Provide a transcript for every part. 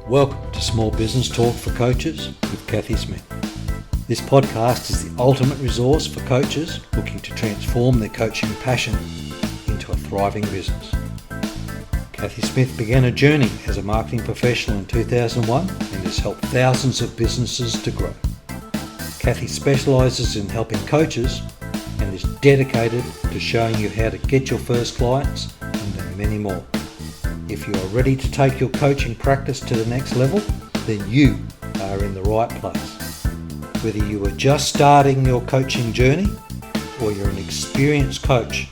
Welcome to Small Business Talk for Coaches with Cathy Smith. This podcast is the ultimate resource for coaches looking to transform their coaching passion into a thriving business. Cathy Smith began a journey as a marketing professional in 2001 and has helped thousands of businesses to grow. Cathy specialises in helping coaches and is dedicated to showing you how to get your first clients and then many more. If you are ready to take your coaching practice to the next level, then you are in the right place. Whether you are just starting your coaching journey or you're an experienced coach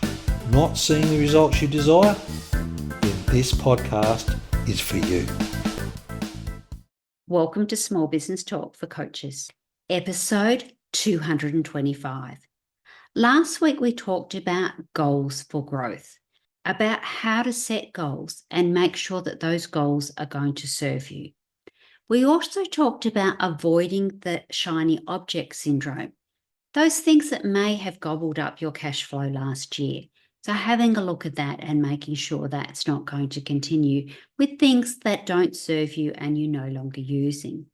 not seeing the results you desire, then this podcast is for you. Welcome to Small Business Talk for Coaches, episode 225. Last week we talked about goals for growth, about how to set goals and make sure that those goals are going to serve you. We also talked about avoiding the shiny object syndrome, those things that may have gobbled up your cash flow last year. So having a look at that and making sure that's not going to continue with things that don't serve you and you're no longer using.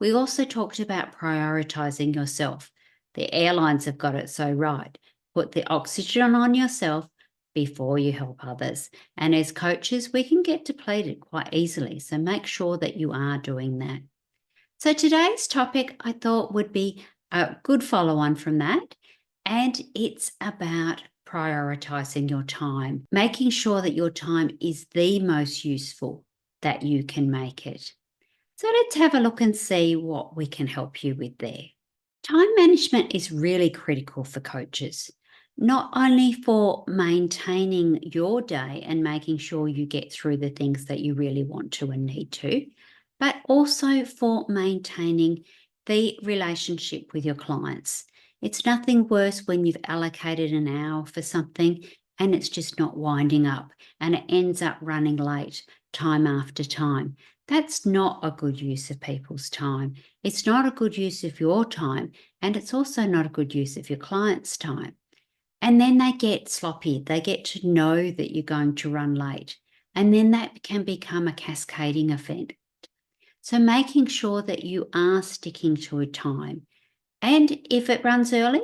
We also talked about prioritising yourself. The airlines have got it so right. Put the oxygen on yourself before you help others. And as coaches, we can get depleted quite easily. So make sure that you are doing that. So today's topic I thought would be a good follow-on from that. And it's about prioritizing your time, making sure that your time is the most useful that you can make it. So let's have a look and see what we can help you with there. Time management is really critical for coaches, not only for maintaining your day and making sure you get through the things that you really want to and need to, but also for maintaining the relationship with your clients. It's nothing worse when you've allocated an hour for something and it's just not winding up and it ends up running late time after time. That's not a good use of people's time. It's not a good use of your time, and it's also not a good use of your client's time. And then they get sloppy. They get to know that you're going to run late, and then that can become a cascading effect. So making sure that you are sticking to a time. And if it runs early,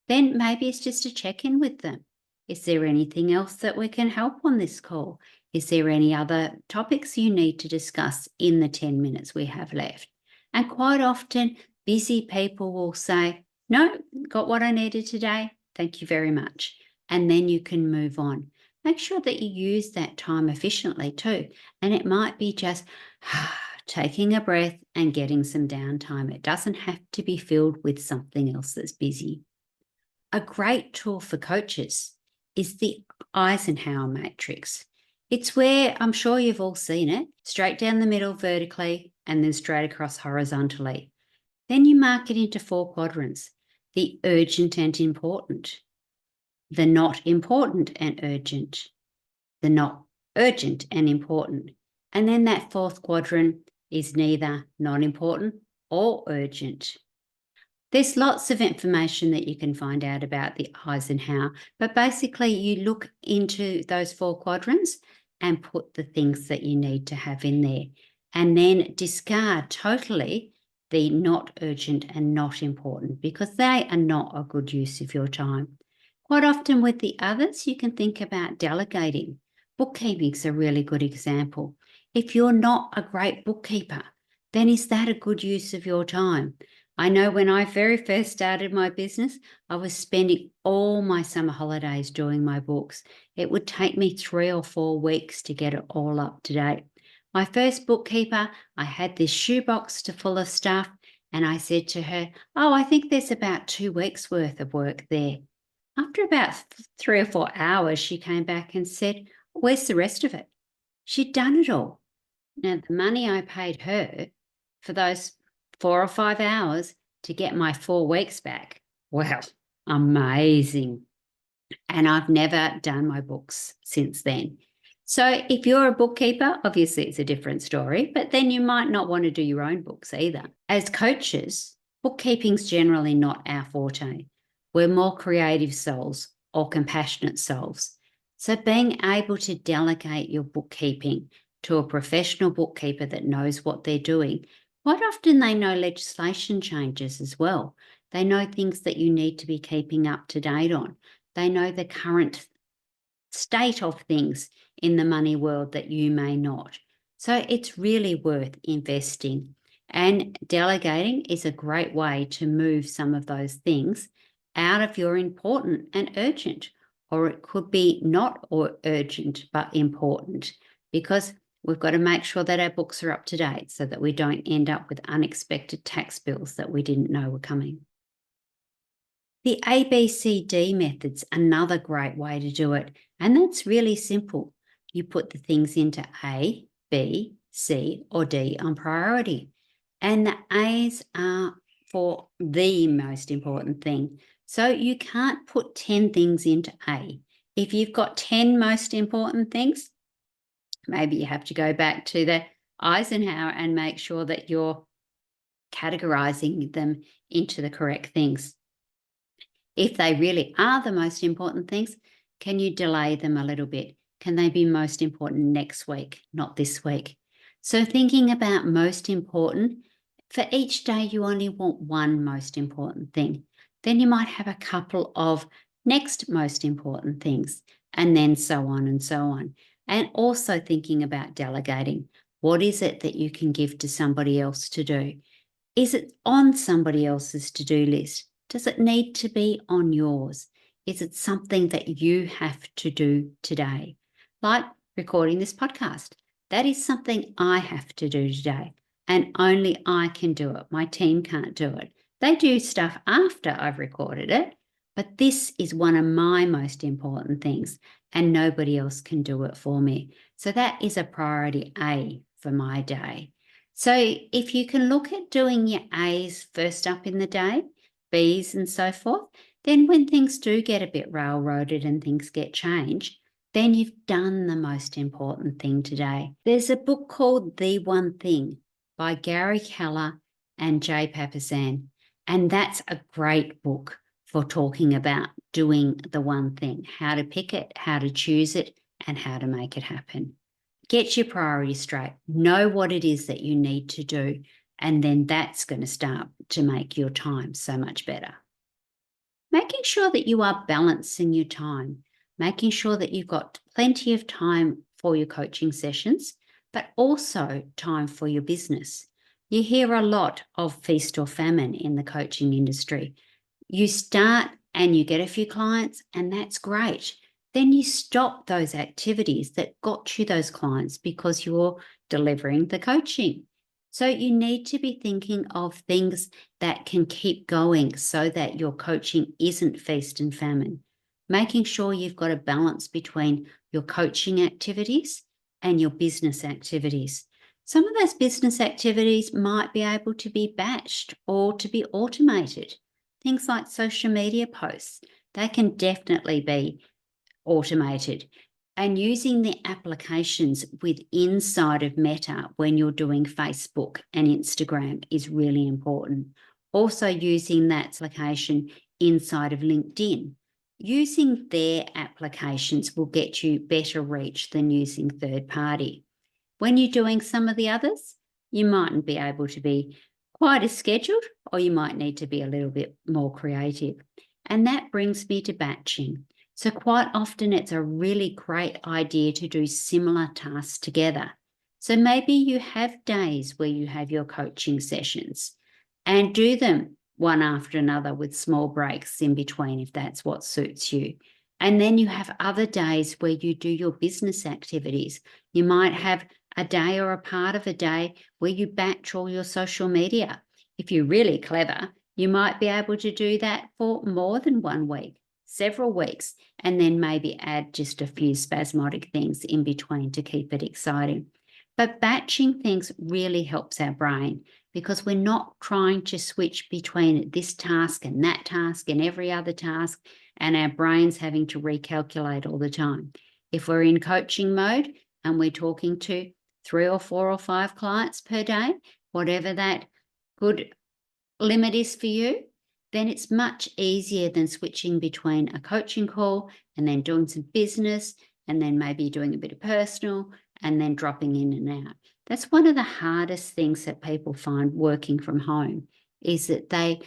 then maybe it's just a check-in with them. Is there anything else that we can help on this call? Is there any other topics you need to discuss in the 10 minutes we have left? And quite often, busy people will say, no, got what I needed today. Thank you very much. And then you can move on. Make sure that you use that time efficiently too. And it might be just taking a breath and getting some downtime. It doesn't have to be filled with something else that's busy. A great tool for coaches is the Eisenhower Matrix. It's where, I'm sure you've all seen it, straight down the middle vertically and then straight across horizontally. Then you mark it into 4 quadrants: the urgent and important, the not important and urgent, the not urgent and important. And then that 4th quadrant is neither not important or urgent. There's lots of information that you can find out about the Eisenhower, but basically you look into those 4 quadrants and put the things that you need to have in there, and then discard totally the not urgent and not important, because they are not a good use of your time. Quite often with the others, you can think about delegating. Bookkeeping is a really good example. If you're not a great bookkeeper, then is that a good use of your time? I know when I very first started my business, I was spending all my summer holidays doing my books. It would take me 3 or 4 weeks to get it all up to date. My first bookkeeper, I had this shoebox full of stuff, and I said to her, oh, I think there's about 2 weeks worth of work there. After about 3 or 4 hours, she came back and said, where's the rest of it? She'd done it all. Now, the money I paid her for those 4 or 5 hours to get my 4 weeks back, well, amazing. And I've never done my books since then. So if you're a bookkeeper, obviously it's a different story, but then you might not want to do your own books either. As coaches, bookkeeping's generally not our forte. We're more creative souls or compassionate souls. So being able to delegate your bookkeeping to a professional bookkeeper that knows what they're doing, quite often they know legislation changes as well. They know things that you need to be keeping up to date on. They know the current state of things in the money world that you may not. So it's really worth investing. And delegating is a great way to move some of those things out of your important and urgent, or it could be not or urgent but important, because we've got to make sure that our books are up to date so that we don't end up with unexpected tax bills that we didn't know were coming. The ABCD method's another great way to do it, and that's really simple. You put the things into A, B, C, or D on priority, and the A's are for the most important thing. So you can't put 10 things into A. If you've got 10 most important things, maybe you have to go back to the Eisenhower and make sure that you're categorizing them into the correct things. If they really are the most important things, can you delay them a little bit? Can they be most important next week, not this week? So thinking about most important, for each day you only want one most important thing. Then you might have a couple of next most important things, and then so on and so on. And also thinking about delegating. What is it that you can give to somebody else to do? Is it on somebody else's to-do list? Does it need to be on yours? Is it something that you have to do today? Like recording this podcast. That is something I have to do today, and only I can do it. My team can't do it. They do stuff after I've recorded it, but this is one of my most important things, and nobody else can do it for me. So that is a priority A for my day. So if you can look at doing your A's first up in the day, B's and so forth, then when things do get a bit railroaded and things get changed, then you've done the most important thing today. There's a book called The One Thing by Gary Keller and Jay Papasan, and that's a great book for talking about doing the one thing, how to pick it, how to choose it, and how to make it happen. Get your priorities straight. Know what it is that you need to do, and then that's going to start to make your time so much better. Making sure that you are balancing your time, making sure that you've got plenty of time for your coaching sessions, but also time for your business. You hear a lot of feast or famine in the coaching industry. You start and you get a few clients, and that's great. Then you stop those activities that got you those clients because you're delivering the coaching. So you need to be thinking of things that can keep going so that your coaching isn't feast and famine. Making sure you've got a balance between your coaching activities and your business activities. Some of those business activities might be able to be batched or to be automated. Things like social media posts, they can definitely be automated. And using the applications inside of Meta when you're doing Facebook and Instagram is really important. Also using that application inside of LinkedIn. Using their applications will get you better reach than using third party. When you're doing some of the others, you mightn't be able to be quite as scheduled, or you might need to be a little bit more creative. And that brings me to batching. So quite often it's a really great idea to do similar tasks together. So maybe you have days where you have your coaching sessions and do them one after another with small breaks in between if that's what suits you. And then you have other days where you do your business activities. You might have a day or a part of a day where you batch all your social media. If you're really clever, you might be able to do that for more than 1 week, several weeks, and then maybe add just a few spasmodic things in between to keep it exciting. But batching things really helps our brain because we're not trying to switch between this task and that task and every other task, and our brain's having to recalculate all the time. If we're in coaching mode and we're talking to 3 or 4 or 5 clients per day, whatever that good limit is for you, then it's much easier than switching between a coaching call and then doing some business and then maybe doing a bit of personal and then dropping in and out. That's one of the hardest things that people find working from home, is that they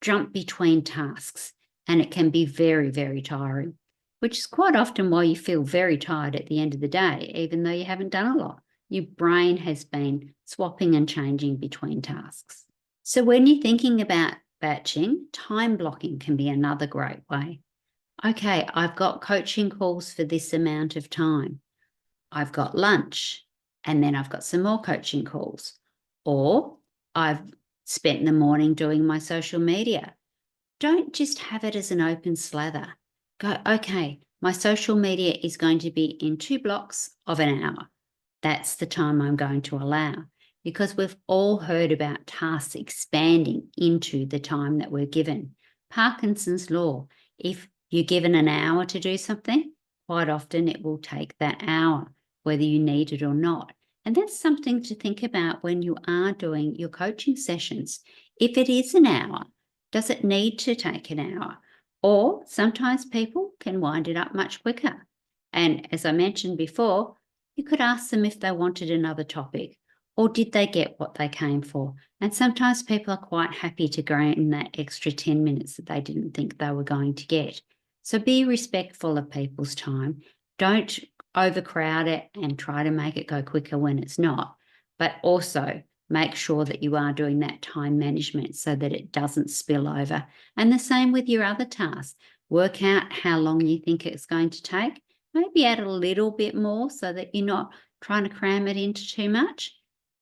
jump between tasks, and it can be very, very tiring, which is quite often why you feel very tired at the end of the day, even though you haven't done a lot. Your brain has been swapping and changing between tasks. So when you're thinking about batching, time blocking can be another great way. Okay, I've got coaching calls for this amount of time. I've got lunch, and then I've got some more coaching calls. Or I've spent the morning doing my social media. Don't just have it as an open slather. Go, okay, my social media is going to be in 2 blocks of an hour. That's the time I'm going to allow, because we've all heard about tasks expanding into the time that we're given. Parkinson's law, if you're given an hour to do something, quite often it will take that hour, whether you need it or not. And that's something to think about when you are doing your coaching sessions. If it is an hour, does it need to take an hour? Or sometimes people can wind it up much quicker. And as I mentioned before, you could ask them if they wanted another topic, or did they get what they came for? And sometimes people are quite happy to gain that extra 10 minutes that they didn't think they were going to get. So be respectful of people's time. Don't overcrowd it and try to make it go quicker when it's not, but also make sure that you are doing that time management so that it doesn't spill over. And the same with your other tasks. Work out how long you think it's going to take. Maybe add a little bit more so that you're not trying to cram it into too much,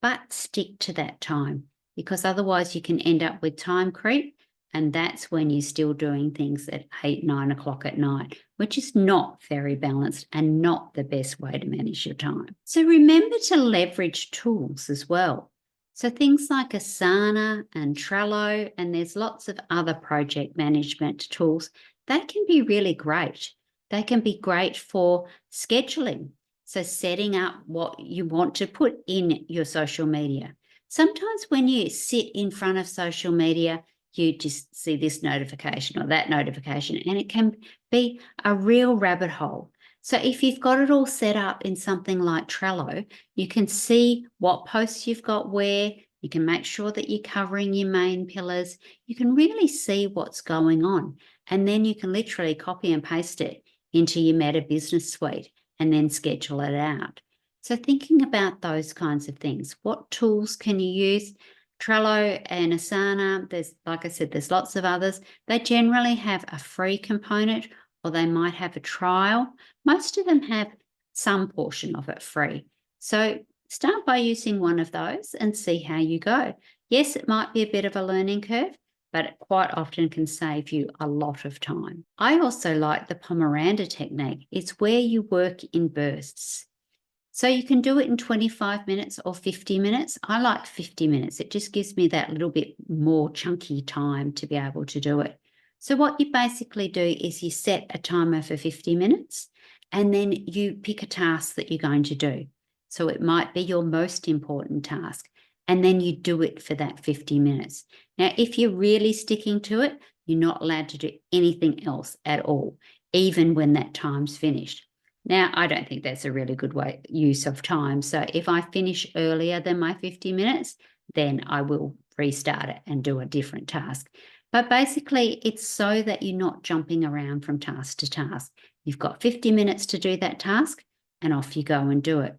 but stick to that time, because otherwise you can end up with time creep. And that's when you're still doing things at 8, 9 o'clock at night, which is not very balanced and not the best way to manage your time. So remember to leverage tools as well. So things like Asana and Trello, and there's lots of other project management tools, they can be really great. They can be great for scheduling. So setting up what you want to put in your social media. Sometimes when you sit in front of social media, you just see this notification or that notification, and it can be a real rabbit hole. So if you've got it all set up in something like Trello, you can see what posts you've got where, you can make sure that you're covering your main pillars, you can really see what's going on, and then you can literally copy and paste it into your Meta Business Suite and then schedule it out. So thinking about those kinds of things, what tools can you use? Trello and Asana, there's, like I said, there's lots of others. They generally have a free component, or they might have a trial. Most of them have some portion of it free. So start by using one of those and see how you go. Yes, it might be a bit of a learning curve, but it quite often can save you a lot of time. I also like the Pomeranda technique. It's where you work in bursts. So you can do it in 25 minutes or 50 minutes. I like 50 minutes. It just gives me that little bit more chunky time to be able to do it. So what you basically do is you set a timer for 50 minutes, and then you pick a task that you're going to do. So it might be your most important task, and then you do it for that 50 minutes. Now, if you're really sticking to it, you're not allowed to do anything else at all, even when that time's finished. Now, I don't think that's a really good use of time. So if I finish earlier than my 50 minutes, then I will restart it and do a different task. But basically, it's so that you're not jumping around from task to task. You've got 50 minutes to do that task, and off you go and do it.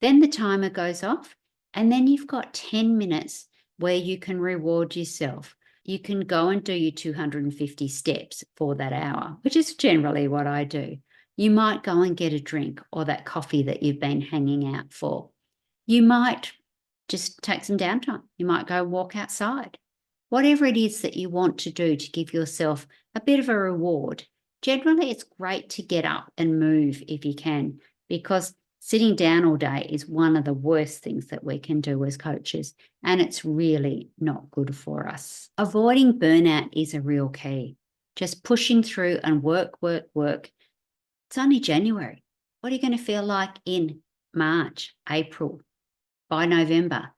Then the timer goes off, and then you've got 10 minutes where you can reward yourself. You can go and do your 250 steps for that hour, which is generally what I do. You might go and get a drink or that coffee that you've been hanging out for. You might just take some downtime. You might go walk outside. Whatever it is that you want to do to give yourself a bit of a reward. Generally, it's great to get up and move if you can, because sitting down all day is one of the worst things that we can do as coaches, and it's really not good for us. Avoiding burnout is a real key. Just pushing through and work. It's only January. What are you going to feel like in March, April, by November?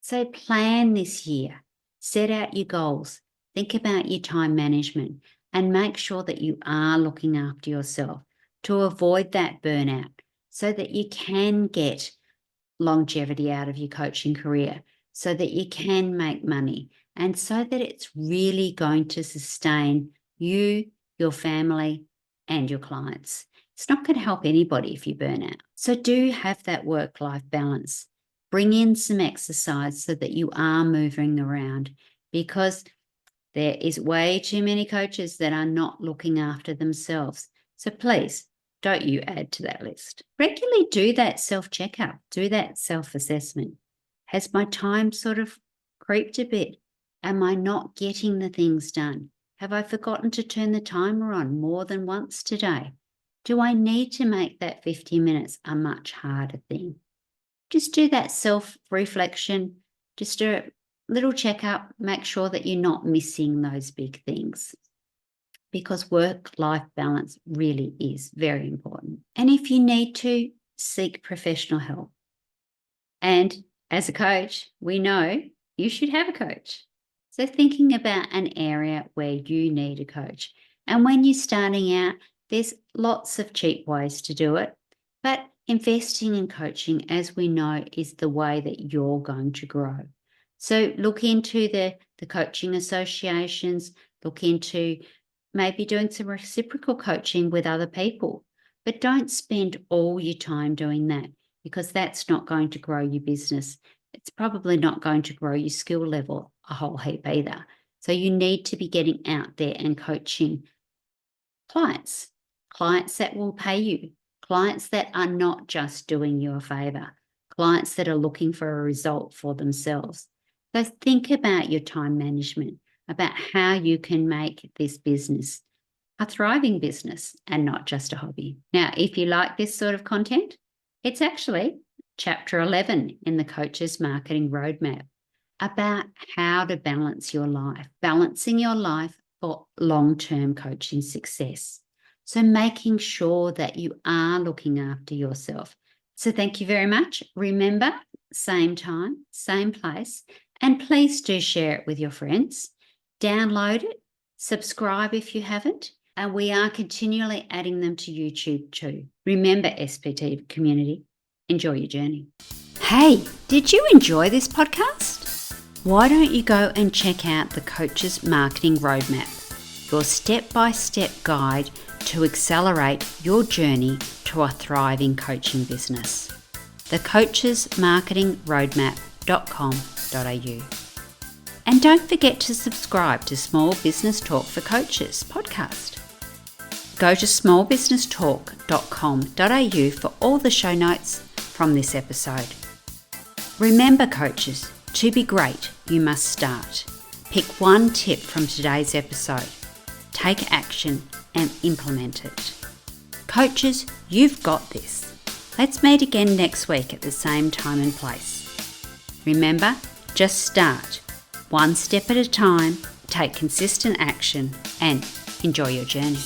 So plan this year. Set out your goals. Think about your time management, and make sure that you are looking after yourself to avoid that burnout. so that you can get longevity out of your coaching career, so that you can make money, and so that it's really going to sustain you, your family, and your clients. It's not going to help anybody if you burn out. So do have that work-life balance. Bring in some exercise so that you are moving around, because there is way too many coaches that are not looking after themselves. So please, don't you add to that list. Regularly do that self-checkup, do that self-assessment. Has my time sort of creeped a bit? Am I not getting the things done? Have I forgotten to turn the timer on more than once today? Do I need to make that 50 minutes a much harder thing? Just do that self-reflection, just do a little checkup, make sure that you're not missing those big things, because work-life balance really is very important. And if you need to, seek professional help. And as a coach, we know you should have a coach. So thinking about an area where you need a coach. And when you're starting out, there's lots of cheap ways to do it, but investing in coaching, as we know, is the way that you're going to grow. So look into the coaching associations, look into maybe doing some reciprocal coaching with other people, but don't spend all your time doing that, because that's not going to grow your business. It's probably not going to grow your skill level a whole heap either. So you need to be getting out there and coaching clients that will pay you, clients that are not just doing you a favor, clients that are looking for a result for themselves. So think about your time management, about how you can make this business a thriving business and not just a hobby. Now, if you like this sort of content, it's actually Chapter 11 in the Coach's Marketing Roadmap, about how to balance your life, balancing your life for long-term coaching success. So making sure that you are looking after yourself. So thank you very much. Remember, same time, same place, and please do share it with your friends. Download it, subscribe if you haven't, and we are continually adding them to YouTube too. Remember, SPT community, enjoy your journey. Hey, did you enjoy this podcast? Why don't you go and check out the Coach's Marketing Roadmap, your step-by-step guide to accelerate your journey to a thriving coaching business. thecoachesmarketingroadmap.com.au. And don't forget to subscribe to Small Business Talk for Coaches podcast. Go to smallbusinesstalk.com.au for all the show notes from this episode. Remember, coaches, to be great, you must start. Pick one tip from today's episode, take action and implement it. Coaches, you've got this. Let's meet again next week at the same time and place. Remember, just start. One step at a time, take consistent action, and enjoy your journey.